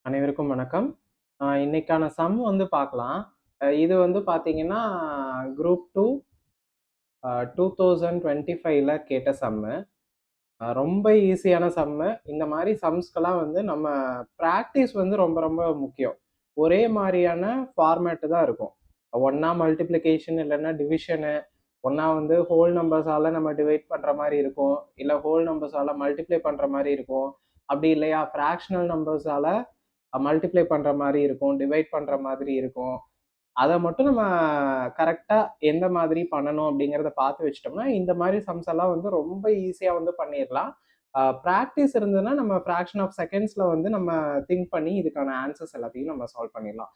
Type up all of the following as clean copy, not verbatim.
அனைவருக்கும் வணக்கம். இன்னைக்கான சம் வந்து பார்க்கலாம். இது வந்து பார்த்தீங்கன்னா, குரூப் 2 2025ல கேட்ட சம்மு. ரொம்ப ஈஸியான சம்மு. இந்த மாரி சம்ஸ்க்கெல்லாம் வந்து நம்ம பிராக்டிஸ் வந்து ரொம்ப ரொம்ப முக்கியம். ஒரே மாரியான ஃபார்மேட் தான் இருக்கும். ஒண்ணா மல்டிப்ளிகேஷன் இல்லன்னா டிவிஷனு, ஒண்ணா வந்து ஹோல் நம்பர்ஸால நம்ம டிவைட் பண்ற மாரி இருக்கும். இல்ல ஹோல் நம்பர்ஸால மல்டிப்ளை பண்ற மாரி இருக்கும். அப்படி இல்லையா ஃபிராக்ஷனல் நம்பர்ஸால மல்டிப்ளை பண்ற மாரி இருக்கும். டிவைட் பண்ற மாதிரி இருக்கும். அத மட்டும் நம்ம கரெக்ட்டா எந்த மாதிரி பண்ணணும் அப்படிங்கிறத பார்த்து வச்சுட்டோம்னா, இந்த மாரி சம்ஸ் எல்லாம் வந்து ரொம்ப ஈஸியா வந்து பண்ணிறலாம். பிராக்டிஸ் இருந்ததுன்னா, நம்ம ஃபிராக்ஷன் ஆஃப் செகண்ட்ஸ்ல வந்து நம்ம திங்க் பண்ணி இதுக்கான ஆன்சர்ஸ் எல்லாத்தையும் நம்ம சால்வ் பண்ணிடலாம்.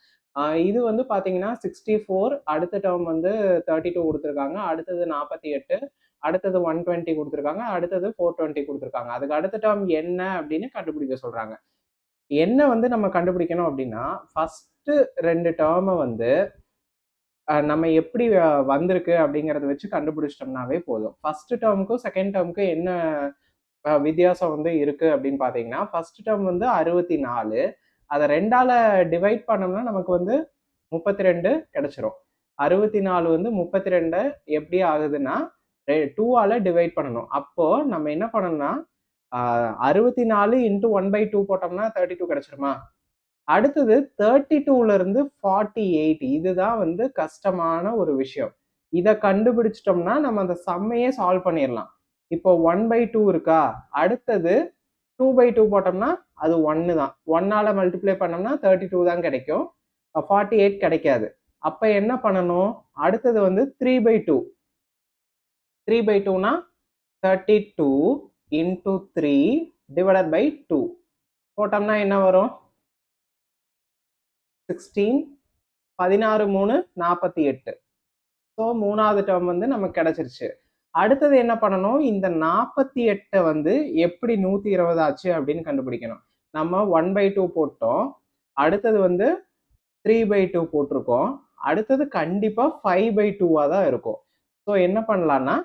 இது வந்து பார்த்தீங்கன்னா 64 அடுத்த டெர்ம் வந்து 32 குடுத்துருக்காங்க. அடுத்தது 48 அடுத்தது 120 குடுத்துருக்காங்க. அடுத்தது 420 குடுத்துருக்காங்க. அதுக்கு அடுத்த டெர்ம் என்ன அப்படின்னு கண்டுபிடிக்க சொல்றாங்க. என்ன வந்து நம்ம கண்டுபிடிக்கணும் அப்படின்னா, ஃபர்ஸ்ட்டு 2 டெர்ம வந்து நம்ம எப்படி வந்திருக்கு அப்படிங்கிறத வச்சு கண்டுபிடிச்சிட்டோம்னாவே போதும். ஃபர்ஸ்ட் டெர்முக்கும், செகண்ட் டெர்முக்கும் என்ன வித்தியாசம் வந்து இருக்கு அப்படின்னு பார்த்தீங்கன்னா, ஃபர்ஸ்ட் டெர்ம் வந்து 64 அத 2ஆல டிவைட் பண்ணோம்னா நமக்கு வந்து 32 கிடைச்சிரும். 64 வந்து 32 எப்படி ஆகுதுன்னா, 2ஆல டிவைட் பண்ணணும். அப்போ நம்ம என்ன பண்ணணும்னா, 64 இன்டு 1/2 போட்டோம்னா 32 கிடைச்சிருமா? அடுத்தது 32ல இருந்து 48 இதுதான் வந்து கஷ்டமான ஒரு விஷயம். இத கண்டுபிடிச்சிட்டோம்னா, நம்ம அந்த சம்மையே சால்வ் பண்ணிறலாம். இப்போ 1/2 இருக்கா? அடுத்தது 2/2 போட்டோம்னா, அது 1 தான். 1ஆல மல்டிப்ளை பண்ணோம்னா 32 தான் கிடைக்கும். 48 கிடைக்காது. அப்ப என்ன பண்ணணும்? அடுத்தது வந்து 3/2. 3/2னா 32 இன்டு 3 டிவைடட் பை 2 போட்டோம்னா என்ன வரும்? 16 16 3 48. ஸோ 3வது டெர்ம் வந்து நமக்கு கிடைச்சிருச்சு. அடுத்தது என்ன பண்ணணும்? இந்த 48 வந்து எப்படி 120 ஆச்சு அப்படின்னு கண்டுபிடிக்கணும். நம்ம 1/2 போட்டோம். அடுத்தது வந்து 3/2 போட்டிருக்கோம். அடுத்தது கண்டிப்பா 5/2வா தான் இருக்கும். ஸோ என்ன பண்ணலாம்னா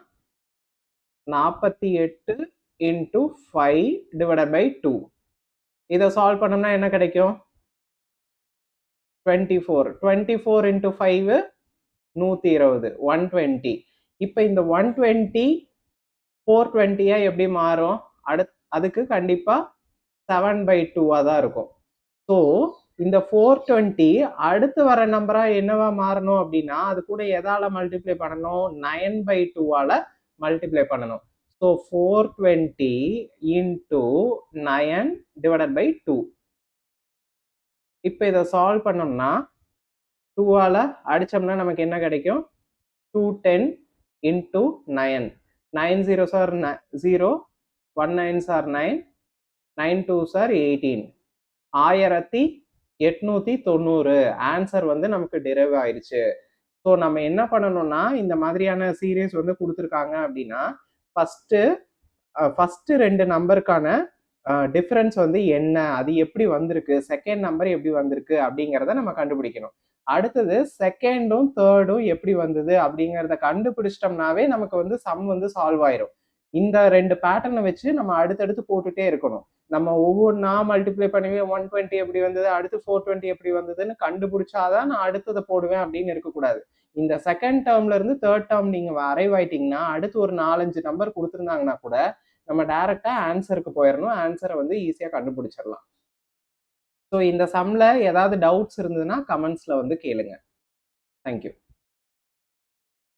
48 இன்டு 5 டிவைடட் பை 2 இதை சால்வ் பண்ணோம்னா என்ன கிடைக்கும்? 24. 24 இன்டு 5 120 120. இப்ப இந்த 120 420 எப்படி மாறும்? அதுக்கு கண்டிப்பா 7/2 தான் இருக்கும். ஸோ இந்த 420 அடுத்து வர நம்பரா என்னவா மாறணும் அப்படின்னா, அது கூட எதால மல்டிப்ளை பண்ணணும்? 9/2ஆல மல்டிப்ளை பண்ணணும். So 420 into 9 divided by 2. இப்ப இதை சால்வ் பண்ணோம்னா 2ஆல அடிச்சோம்னா நமக்கு என்ன கிடைக்கும்? 210 into 9. 9 zeros are 0, 1 9s are 9, 9 2s are 18. 1890 answer வந்து நமக்கு டிரைவ் ஆயிருச்சு. ஸோ நம்ம என்ன பண்ணணும்னா, இந்த மாதிரியான சீரியஸ் வந்து கொடுத்துருக்காங்க அப்படின்னா, ஃபர்ஸ்ட் 2 நம்பருக்கான டிஃபரன்ஸ் வந்து என்ன? அது எப்படி வந்திருக்கு? செகண்ட் நம்பர் எப்படி வந்திருக்கு? அப்படிங்கிறத நம்ம கண்டுபிடிக்கணும். அடுத்தது செகண்டும் தேர்டும் எப்படி வந்தது அப்படிங்கிறத கண்டுபிடிச்சிட்டோம்னாவே நமக்கு வந்து சம் வந்து சால்வ் ஆயிரும். இந்த 2 பேட்டர்னை வச்சு நம்ம அடுத்தடுத்து போட்டுட்டே இருக்கணும். நம்ம ஒவ்வொன்றா மல்டிப்ளை பண்ணி 120 எப்படி வந்தது, அடுத்து 420 எப்படி வந்ததுன்னு கண்டுபிடிச்சாதான் நான் அடுத்ததை போடுவேன் அப்படின்னு இருக்கக்கூடாது. இந்த செகண்ட் டேர்ம்ல இருந்து தேர்ட் டேர்ம் நீங்க அரைவ் ஆயிட்டீங்கன்னா, அடுத்து ஒரு 4-5 நம்பர் கொடுத்துருந்தாங்கன்னா கூட நம்ம டைரக்டா ஆன்சருக்கு போயிடணும். ஆன்சரை வந்து ஈஸியா கண்டுபிடிச்சிடலாம். ஸோ இந்த சம்ல ஏதாவது டவுட்ஸ் இருந்ததுன்னா கமெண்ட்ஸ்ல வந்து கேளுங்க. தேங்க்யூ.